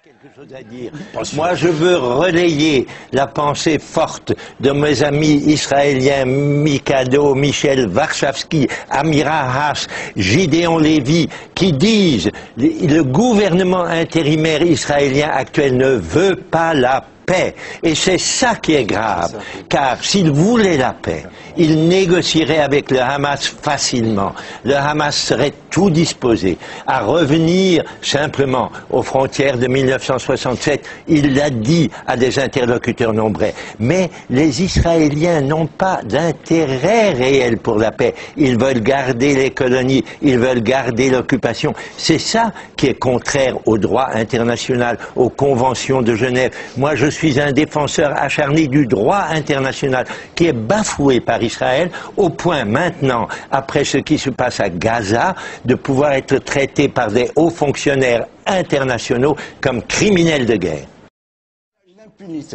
Quelque chose à dire. Moi, je veux relayer la pensée forte de mes amis israéliens Mikado, Michel Warshawski, Amira Haas, Gideon Lévy, qui disent le gouvernement intérimaire israélien actuel ne veut pas la paix. Et c'est ça qui est grave, car s'il voulait la paix, il négocierait avec le Hamas facilement. Le Hamas serait tout disposé à revenir simplement aux frontières de 1967. Il l'a dit à des interlocuteurs nombreux. Mais les Israéliens n'ont pas d'intérêt réel pour la paix. Ils veulent garder les colonies, ils veulent garder l'occupation. C'est ça qui est contraire au droit international, aux conventions de Genève. Moi, je suis un défenseur acharné du droit international qui est bafoué par Israël au point maintenant, après ce qui se passe à Gaza, de pouvoir être traité par des hauts fonctionnaires internationaux comme criminels de guerre.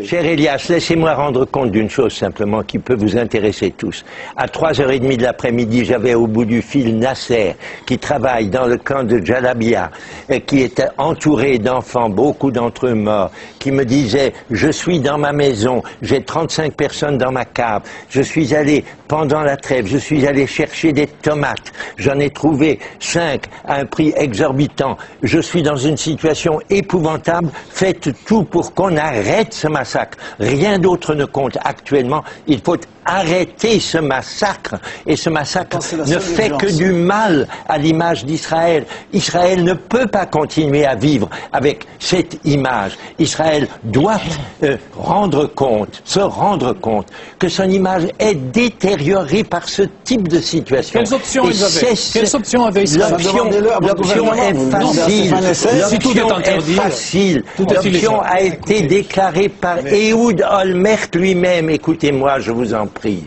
Cher Elias, laissez-moi rendre compte d'une chose simplement qui peut vous intéresser tous. À 3h30 de l'après-midi, j'avais au bout du fil Nasser, qui travaille dans le camp de Jalabia, et qui était entouré d'enfants, beaucoup d'entre eux morts, qui me disait, je suis dans ma maison, j'ai 35 personnes dans ma cave, je suis allé, pendant la trêve, je suis allé chercher des tomates, j'en ai trouvé 5 à un prix exorbitant, je suis dans une situation épouvantable, faites tout pour qu'on arrête ce massacre. Rien d'autre ne compte actuellement. Il faut arrêter ce massacre. Et ce massacre ne fait que du mal à l'image d'Israël. Israël ne peut pas continuer à vivre avec cette image. Israël doit se rendre compte que son image est détériorée par ce type de situation. Quelles options ils avaient? Quelles options avait Israël? L'option est facile. L'option a été déclarée par Ehud Olmert lui-même. Écoutez-moi, je vous en prie.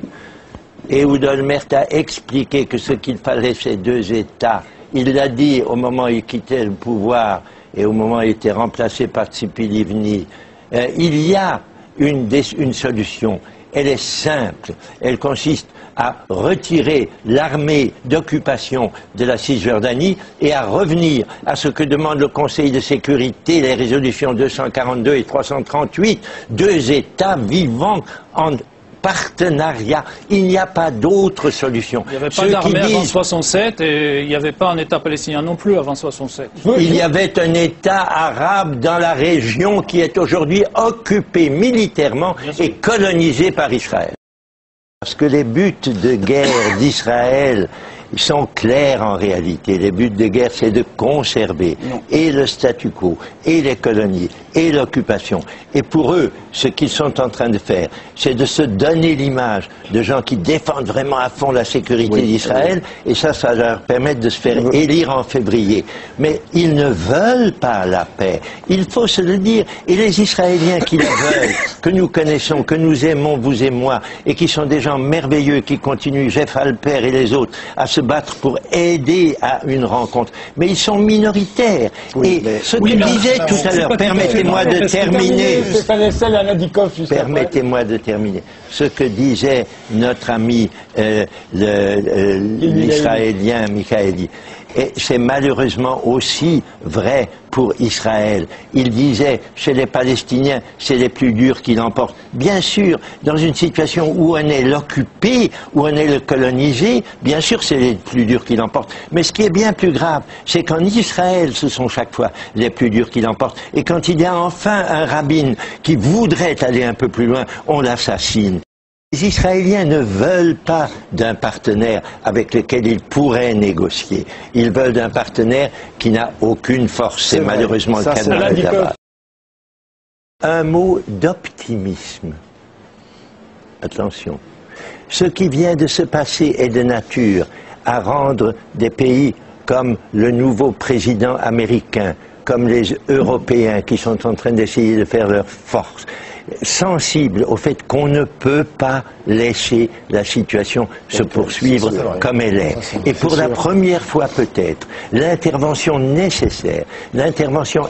Ehud Olmert a expliqué que ce qu'il fallait, c'est 2 États. Il l'a dit au moment où il quittait le pouvoir et au moment où il était remplacé par Tzipi Livni. Il y a une solution. Elle est simple. Elle consiste à retirer l'armée d'occupation de la Cisjordanie et à revenir à ce que demande le Conseil de sécurité, les résolutions 242 et 338, 2 États vivant en partenariat. Il n'y a pas d'autre solution. Il n'y avait pas d'armée avant 67 et il n'y avait pas un État palestinien non plus avant 67. Il y avait un État arabe dans la région qui est aujourd'hui occupé militairement et colonisé par Israël. Parce que les buts de guerre d'Israël sont clairs en réalité. Les buts de guerre, c'est de conserver et le statu quo, et les colonies, et l'occupation. Et pour eux, ce qu'ils sont en train de faire, c'est de se donner l'image de gens qui défendent vraiment à fond la sécurité d'Israël, et ça leur permet de se faire élire en février. Mais ils ne veulent pas la paix. Il faut se le dire. Et les Israéliens qui la veulent, que nous connaissons, que nous aimons, vous et moi, et qui sont des gens merveilleux, qui continuent, Jeff Alper et les autres, à se battre pour aider à une rencontre. Mais ils sont minoritaires. Et ce que disait tout à l'heure, permettez-moi de terminer. Permettez-moi de terminer. Ce que disait notre ami l'Israélien Michaeli. Et c'est malheureusement aussi vrai pour Israël. Il disait, chez les Palestiniens, c'est les plus durs qui l'emportent. Bien sûr, dans une situation où on est l'occupé, où on est le colonisé, bien sûr c'est les plus durs qui l'emportent. Mais ce qui est bien plus grave, c'est qu'en Israël, ce sont chaque fois les plus durs qui l'emportent. Et quand il y a enfin un rabbin qui voudrait aller un peu plus loin, on l'assassine. Les Israéliens ne veulent pas d'un partenaire avec lequel ils pourraient négocier. Ils veulent d'un partenaire qui n'a aucune force. C'est malheureusement le cas de là-bas. Un mot d'optimisme. Attention. Ce qui vient de se passer est de nature à rendre des pays comme le nouveau président américain, comme les Européens qui sont en train d'essayer de faire leur force, sensibles au fait qu'on ne peut pas laisser la situation se poursuivre comme elle est. Et pour la première fois peut-être, l'intervention nécessaire, l'intervention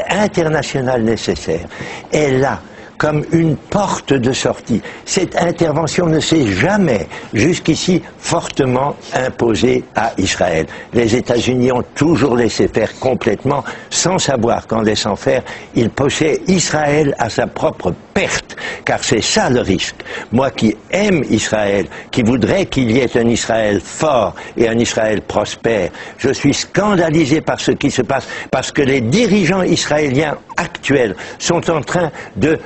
internationale nécessaire est là. comme une porte de sortie. Cette intervention ne s'est jamais, jusqu'ici, fortement imposée à Israël. Les États-Unis ont toujours laissé faire complètement, sans savoir qu'en laissant faire, ils poussaient Israël à sa propre perte, car c'est ça le risque. Moi qui aime Israël, qui voudrais qu'il y ait un Israël fort et un Israël prospère, je suis scandalisé par ce qui se passe, parce que les dirigeants israéliens actuels sont en train de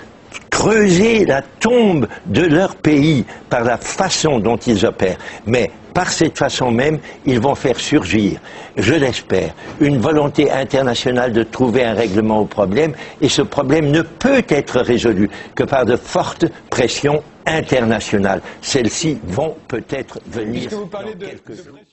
creuser la tombe de leur pays par la façon dont ils opèrent. Mais par cette façon même, ils vont faire surgir, je l'espère, une volonté internationale de trouver un règlement au problème, et ce problème ne peut être résolu que par de fortes pressions internationales. Celles-ci vont peut-être venir dans quelques jours.